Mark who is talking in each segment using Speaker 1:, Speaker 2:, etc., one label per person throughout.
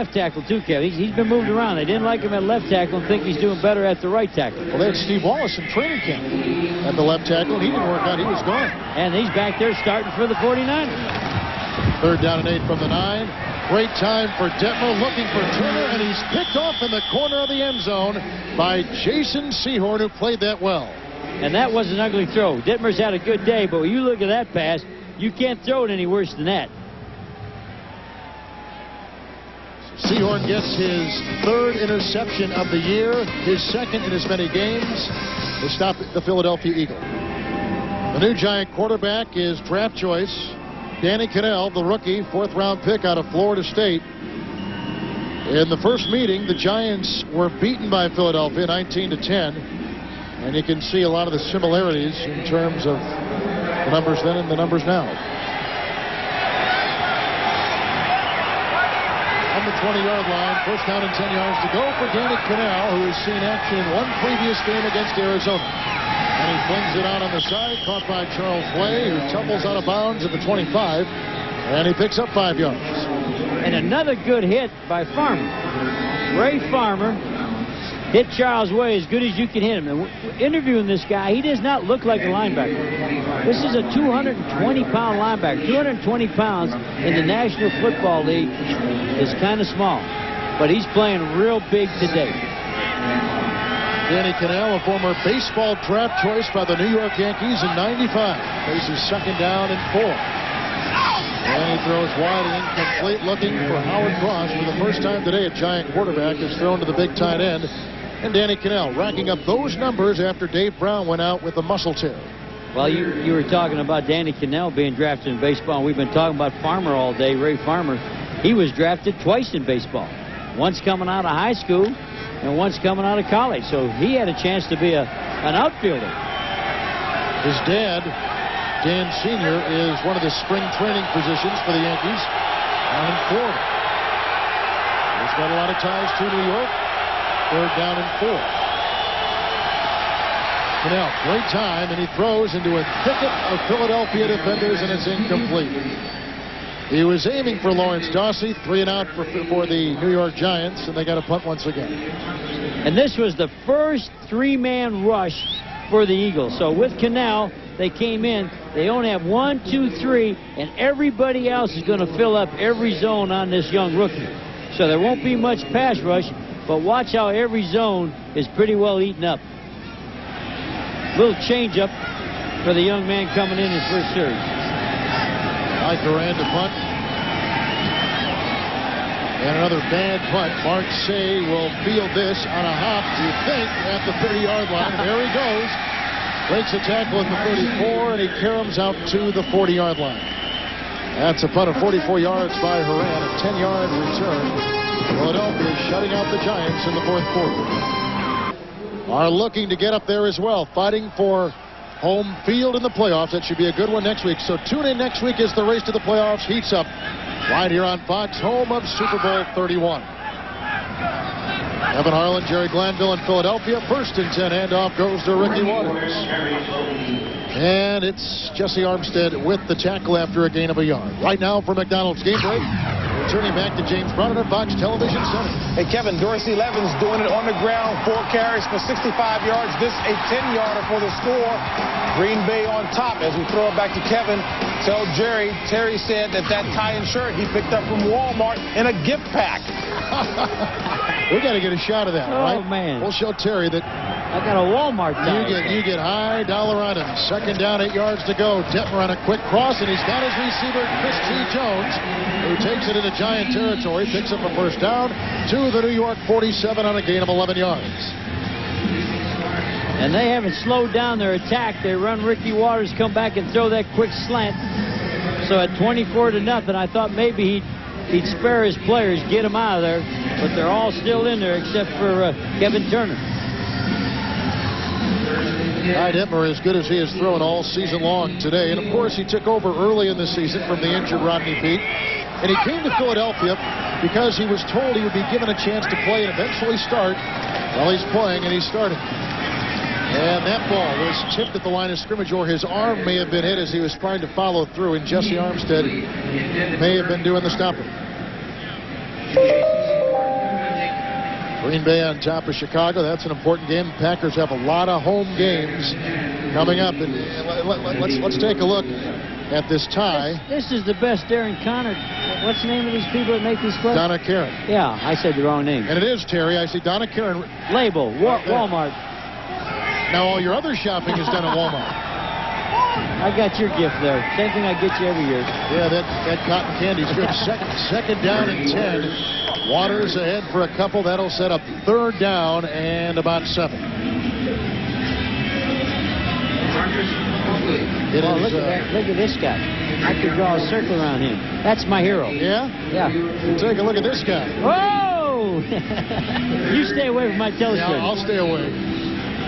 Speaker 1: Left tackle too, Kevin. He's been moved around. They didn't like him at left tackle and think he's doing better at the right tackle.
Speaker 2: Well, they had Steve Wallace in training camp at the left tackle. He didn't work out. He was gone.
Speaker 1: And he's back there starting for the 49ers.
Speaker 2: 3rd down and 8 from the 9. Great time for Detmer, looking for Turner, and he's picked off in the corner of the end zone by Jason Sehorn, who played that well.
Speaker 1: And that was an ugly throw. Detmer's had a good day, but when you look at that pass, you can't throw it any worse than that.
Speaker 2: Sehorn gets his 3rd interception of the year, his 2nd in as many games to stop the Philadelphia Eagle. The new Giant quarterback is draft choice Danny Cannell, the rookie, 4th-round pick out of Florida State. In the first meeting, the Giants were beaten by Philadelphia 19-10, and you can see a lot of the similarities in terms of the numbers then and the numbers now. On the 20-yard line, 1st down and 10 yards to go for Danny Cannell, who has seen action in one previous game against Arizona. And he flings it out on the side, caught by Charles Way, who tumbles out of bounds at the 25, and he picks up 5 yards.
Speaker 1: And another good hit by Farmer. Ray Farmer hit Charles Way as good as you can hit him. And interviewing this guy, he does not look like a linebacker. This is a 220-pound linebacker. 220 pounds in the National Football League is kind of small, but he's playing real big today.
Speaker 2: Danny Cannell, a former baseball draft choice by the New York Yankees in '95. Faces 2nd down and 4. And he throws wide and incomplete, looking for Howard Cross. For the first time today, a Giant quarterback is thrown to the big tight end. And Danny Cannell racking up those numbers after Dave Brown went out with a muscle tear.
Speaker 1: Well, you were talking about Danny Cannell being drafted in baseball. We've been talking about Farmer all day, Ray Farmer. He was drafted twice in baseball. Once coming out of high school and once coming out of college. So he had a chance to be an outfielder.
Speaker 2: His dad, Dan Sr., is one of the spring training positions for the Yankees down in Florida. He's got a lot of ties to New York. 3rd down and 4. Cannell, great time, and he throws into a thicket of Philadelphia defenders, and it's incomplete. He was aiming for Lawrence Dawsey, 3 and out for the New York Giants, and they got a punt once again.
Speaker 1: And this was the first 3-man rush for the Eagles. So with Cannell, they came in. They only have 1, 2, 3, and everybody else is going to fill up every zone on this young rookie. So there won't be much pass rush, but watch how every zone is pretty well eaten up. Little change up for the young man coming in his first series.
Speaker 2: Mike Duran to punt. And another bad punt. Mark Say will field this on a hop, you think, at the 30-yard line. There he goes. Breaks a tackle at the 34, and he caroms out to the 40-yard line. That's a punt of 44 yards by Horan, a 10-yard return. Philadelphia is shutting out the Giants in the 4th quarter. Are looking to get up there as well, fighting for home field in the playoffs. That should be a good one next week. So tune in next week as the race to the playoffs heats up right here on Fox, home of Super Bowl 31. Evan Harlan, Jerry Glanville in Philadelphia. 1st and 10 handoff goes to Ricky Waters. And it's Jesse Armstead with the tackle after a gain of a yard. Right now for McDonald's Game Break. Turning back to James Brennan at Fox Television Center.
Speaker 3: Hey, Kevin, Dorsey Levens doing it on the ground. 4 carries for 65 yards. This a 10-yarder for the score. Green Bay on top as we throw it back to Kevin. Tell Jerry. Terry said that tie and shirt he picked up from Walmart in a gift pack.
Speaker 2: We got to get a shot of that, right?
Speaker 1: Oh, man.
Speaker 2: We'll show Terry that
Speaker 1: I got a Walmart tie.
Speaker 2: You get high dollar items. 2nd down, 8 yards to go. Detmer on a quick cross, and he's got his receiver, Chris T. Jones, who takes it into Giant territory, picks up a 1st down to the New York 47 on a gain of 11 yards.
Speaker 1: And they haven't slowed down their attack. They run Ricky Waters, come back and throw that quick slant. So at 24-0, I thought maybe he'd spare his players, get them out of there, but they're all still in there except for Kevin Turner.
Speaker 2: Ty Detmer, as good as he has thrown all season long today, and of course he took over early in the season from the injured Rodney Peete, and he came to Philadelphia because he was told he would be given a chance to play and eventually start. Well, he's playing, and he's starting. And that ball was tipped at the line of scrimmage, or his arm may have been hit as he was trying to follow through, and Jesse Armstead may have been doing the stopping. Green Bay on top of Chicago. That's an important game. The Packers have a lot of home games coming up. And let's take a look at this tie.
Speaker 1: This is the best Darren Connor. What's the name of these people that make these plays?
Speaker 2: Donna Karen.
Speaker 1: Yeah, I said the wrong name.
Speaker 2: And it is, Terry. I see Donna Karen.
Speaker 1: Label, Walmart.
Speaker 2: Now all your other shopping is done at Walmart.
Speaker 1: I got your gift there. Same thing I get you every year.
Speaker 2: Yeah, that cotton candy's good. Second down and 10. Waters ahead for a couple. That'll set up third down and about 7.
Speaker 1: Look at that. Look at this guy. I could draw a circle around him. That's my hero.
Speaker 2: Yeah?
Speaker 1: Yeah.
Speaker 2: Take a look at this guy.
Speaker 1: Whoa! You stay away from my telescope.
Speaker 2: Yeah, I'll stay away.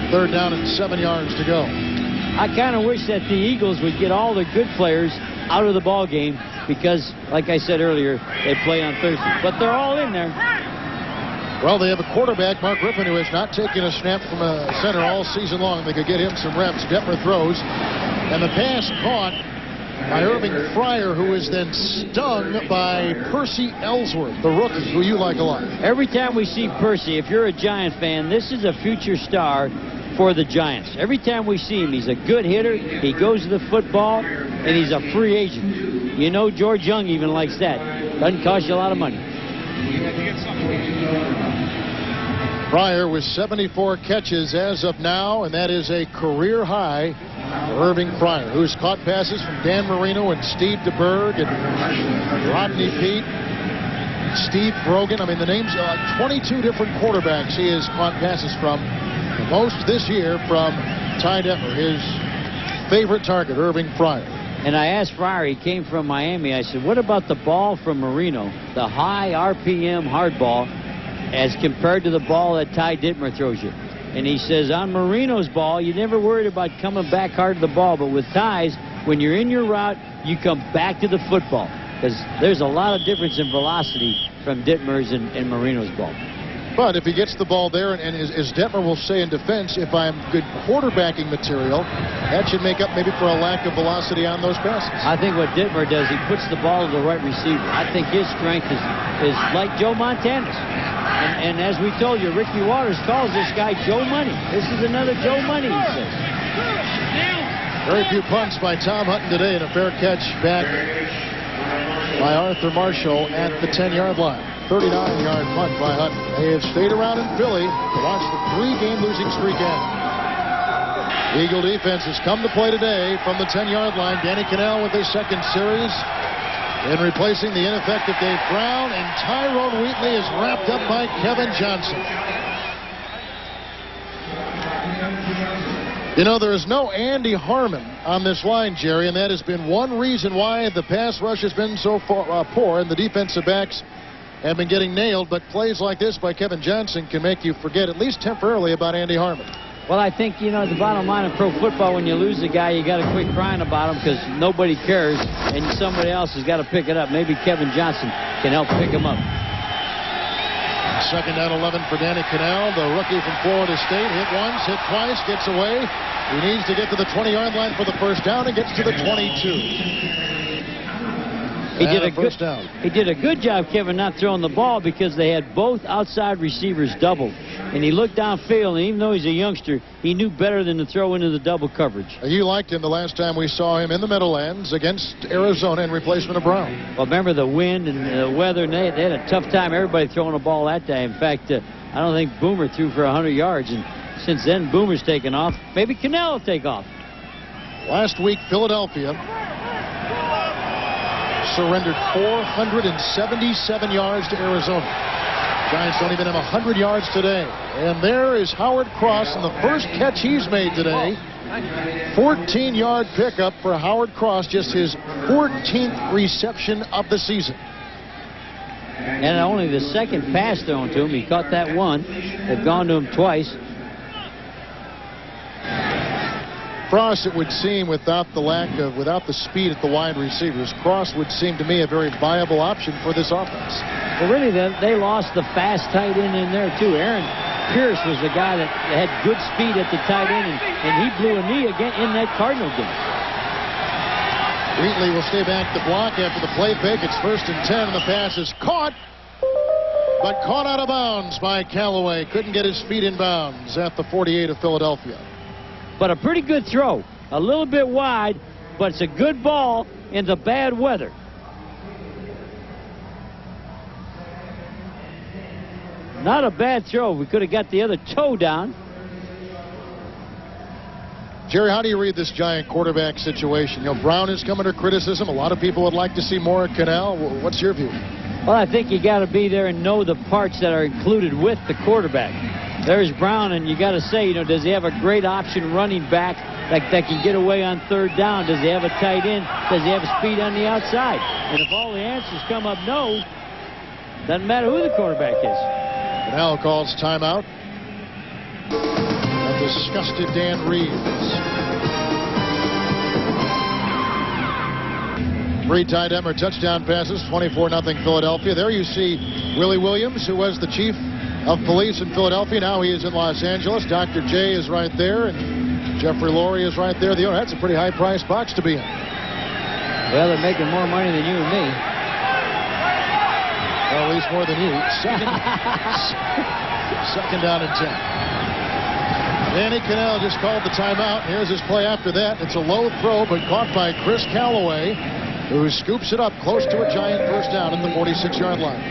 Speaker 2: Third down and 7 yards to go.
Speaker 1: I kind of wish that the Eagles would get all the good players out of the ball game because, like I said earlier, they play on Thursday. But they're all in there.
Speaker 2: Well, they have a quarterback, Mark Griffin, who has not taken a snap from a center all season long. They could get him some reps. Detmer throws. And the pass caught by Irving Fryer, who is then stung by Percy Ellsworth, the rookie, who you like a lot.
Speaker 1: Every time we see Percy, if you're a Giant fan, this is a future star for the Giants. Every time we see him, he's a good hitter. He goes to the football, and he's a free agent. You know, George Young even likes that. Doesn't cost you a lot of money.
Speaker 2: Fryer with 74 catches as of now, and that is a career high for Irving Fryer, who's caught passes from Dan Marino and Steve DeBerg and Rodney Peete, Steve Brogan. I mean, the names are 22 different quarterbacks he has caught passes from. The most this year from Ty Detmer, his favorite target, Irving Fryer.
Speaker 1: And I asked Fryer, he came from Miami, I said, what about the ball from Marino, the high RPM hard ball, as compared to the ball that Ty Detmer throws you? And he says, on Marino's ball, you never worried about coming back hard to the ball, but with Ty's, when you're in your route, you come back to the football. Because there's a lot of difference in velocity from Detmer's and Marino's ball.
Speaker 2: But if he gets the ball there, and as Detmer will say in defense, if I'm good quarterbacking material, that should make up maybe for a lack of velocity on those passes.
Speaker 1: I think what Detmer does, he puts the ball to the right receiver. I think his strength is like Joe Montana's. And as we told you, Ricky Waters calls this guy Joe Money. This is another Joe Money, he says.
Speaker 2: Very few punts by Tom Hutton today, and a fair catch back by Arthur Marshall at the 10-yard line. 39-yard punt by Hutton. They have stayed around in Philly to watch the 3-game losing streak end. Eagle defense has come to play today from the 10-yard line. Danny Cannell with his second series. And replacing the ineffective Dave Brown, and Tyrone Wheatley is wrapped up by Kevin Johnson. You know, there is no Andy Harmon on this line, Jerry, and that has been one reason why the pass rush has been so poor, and the defensive backs have been getting nailed. But plays like this by Kevin Johnson can make you forget, at least temporarily, about Andy Harmon.
Speaker 1: Well, I think, you know, the bottom line of pro football, when you lose a guy, you got to quit crying about him because nobody cares, and somebody else has got to pick it up. Maybe Kevin Johnson can help pick him up.
Speaker 2: Second down 11 for Danny Cannell, the rookie from Florida State. Hit once, hit twice, gets away. He needs to get to the 20-yard line for the first down and gets to the 22.
Speaker 1: He did a good job, Kevin, not throwing the ball because they had both outside receivers doubled. And he looked downfield, and even though he's a youngster, he knew better than to throw into the double coverage.
Speaker 2: You liked him the last time we saw him in the Meadowlands against Arizona in replacement of Brown.
Speaker 1: Well, remember the wind and the weather, and they had a tough time, everybody throwing a ball that day. In fact, I don't think Boomer threw for 100 yards, and since then, Boomer's taken off. Maybe Cannell will take off.
Speaker 2: Last week, Philadelphia surrendered 477 yards to Arizona. Giants don't even have 100 yards today. And there is Howard Cross in the first catch he's made today. 14-yard pickup for Howard Cross, just his 14th reception of the season.
Speaker 1: And only the second pass thrown to him. He caught that one. They've gone to him twice.
Speaker 2: Cross, it would seem, without the speed at the wide receivers, Cross would seem to me a very viable option for this offense.
Speaker 1: Well, really, they lost the fast tight end in there, too. Aaron Pierce was the guy that had good speed at the tight end, and he blew a knee again in that Cardinal game.
Speaker 2: Wheatley will stay back to block after the play fake. It's 1st and 10, and the pass is caught but caught out of bounds by Callaway. Couldn't get his feet in bounds at the 48 of Philadelphia.
Speaker 1: But a pretty good throw. A little bit wide, but it's a good ball in the bad weather. Not a bad throw. We could have got the other toe down.
Speaker 2: Jerry, how do you read this Giant quarterback situation? You know, Brown is coming to criticism. A lot of people would like to see more at Cannell. What's your view?
Speaker 1: Well, I think you got to be there and know the parts that are included with the quarterback. There's Brown, and you got to say, you know, does he have a great option running back that can get away on third down? Does he have a tight end? Does he have speed on the outside? And if all the answers come up no, doesn't matter who the quarterback is.
Speaker 2: Cannell calls timeout. A disgusted Dan Reeves. 3 tight end or touchdown passes, 24-0 Philadelphia. There you see Willie Williams, who was the chief of police in Philadelphia. Now he is in Los Angeles. Dr. J is right there, and Jeffrey Lurie is right there. The owner. That's a pretty high-priced box to be in.
Speaker 1: Well, they're making more money than you and me.
Speaker 2: Well, at least more than you. Second down and 10. Danny Cannell just called the timeout. Here's his play after that. It's a low throw, but caught by Chris Callaway, who scoops it up close to a Giant first down at the 46-yard line.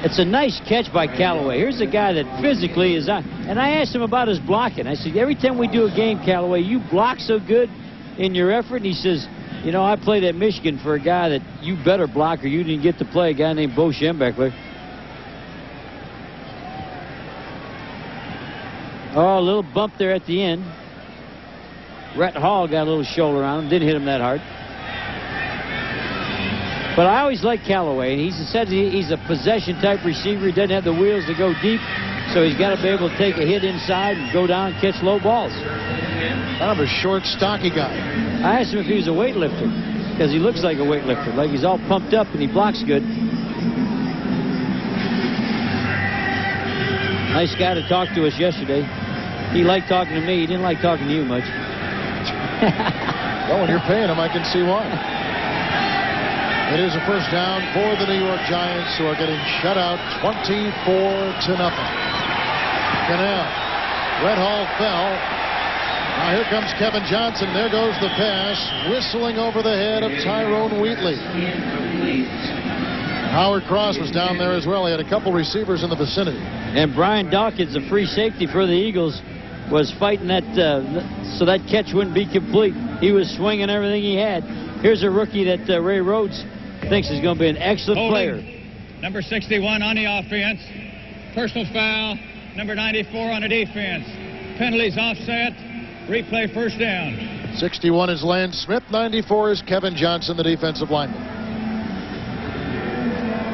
Speaker 1: It's a nice catch by Callaway. Here's a guy that physically is on. And I asked him about his blocking. I said, every time we do a game, Callaway, you block so good in your effort. And he says, you know, I played at Michigan for a guy that you better block or you didn't get to play, a guy named Bo Schembechler. Oh, a little bump there at the end. Rhett Hall got a little shoulder on him. Didn't hit him that hard. But I always like Callaway. He said he's a possession-type receiver. He doesn't have the wheels to go deep, so he's got to be able to take a hit inside and go down and catch low balls.
Speaker 2: Kind of a short, stocky guy.
Speaker 1: I asked him if he was a weightlifter, because he looks like a weightlifter, like he's all pumped up and he blocks good. Nice guy to talk to us yesterday. He liked talking to me. He didn't like talking to you much.
Speaker 2: Well, when you're paying him, I can see why. It is a first down for the New York Giants, who are getting shut out 24-0. Cannell. Rhett Hall fell. Now here comes Kevin Johnson. There goes the pass, whistling over the head of Tyrone Wheatley. Howard Cross was down there as well. He had a couple receivers in the vicinity.
Speaker 1: And Brian Dawkins, the free safety for the Eagles, was fighting that so that catch wouldn't be complete. He was swinging everything he had. Here's a rookie that Ray Rhodes thinks is going to be an excellent player.
Speaker 4: Number 61 on the offense. Personal foul. Number 94 on the defense. Penalties offset. Replay first down.
Speaker 2: 61 is Lance Smith. 94 is Kevin Johnson, the defensive lineman.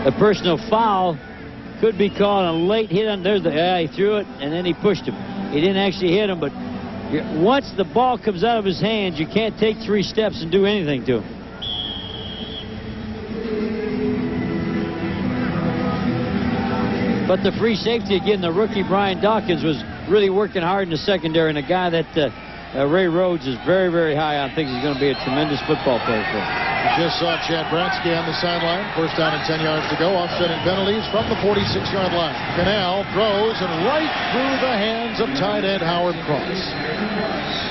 Speaker 1: A personal foul could be called a late hit on. There's the he threw it and then he pushed him. He didn't actually hit him, but once the ball comes out of his hands, you can't take 3 steps and do anything to him. But the free safety, again, the rookie Brian Dawkins was really working hard in the secondary, and a guy that Ray Rhodes is very, very high on, thinks he's going to be a tremendous football player for him.
Speaker 2: We just saw Chad Bransky on the sideline. First down and 10 yards to go. Offsetting penalties from the 46-yard line. Cannell throws and right through the hands of tight end Howard Cross.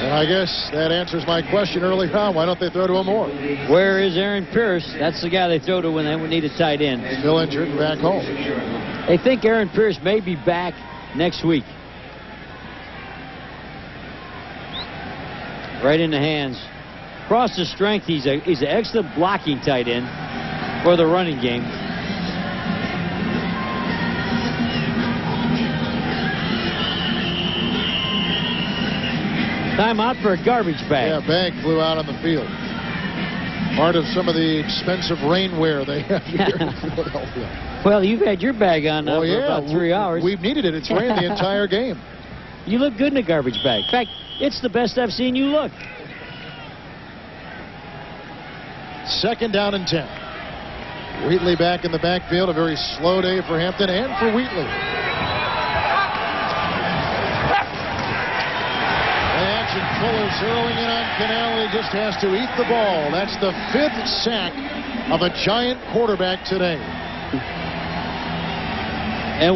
Speaker 2: And I guess that answers my question early on. Why don't they throw to him more?
Speaker 1: Where is Aaron Pierce? That's the guy they throw to when they need a tight end.
Speaker 2: Still injured and back home.
Speaker 1: They think Aaron Pierce may be back next week. Right in the hands. Cross the strength. He's an excellent blocking tight end for the running game. Time out for a garbage bag.
Speaker 2: Yeah, bag flew out on the field. Part of some of the expensive rainwear they have here in Philadelphia.
Speaker 1: Well, you've had your bag on now for about 3 hours.
Speaker 2: We've needed it. It's rained the entire game.
Speaker 1: You look good in a garbage bag. In fact, it's the best I've seen you look.
Speaker 2: Second down and 10. Wheatley back in the backfield. A very slow day for Hampton and for Wheatley. Play action. Fuller zeroing in on Cannell. He just has to eat the ball. That's the 5th sack of a Giant quarterback today.
Speaker 1: And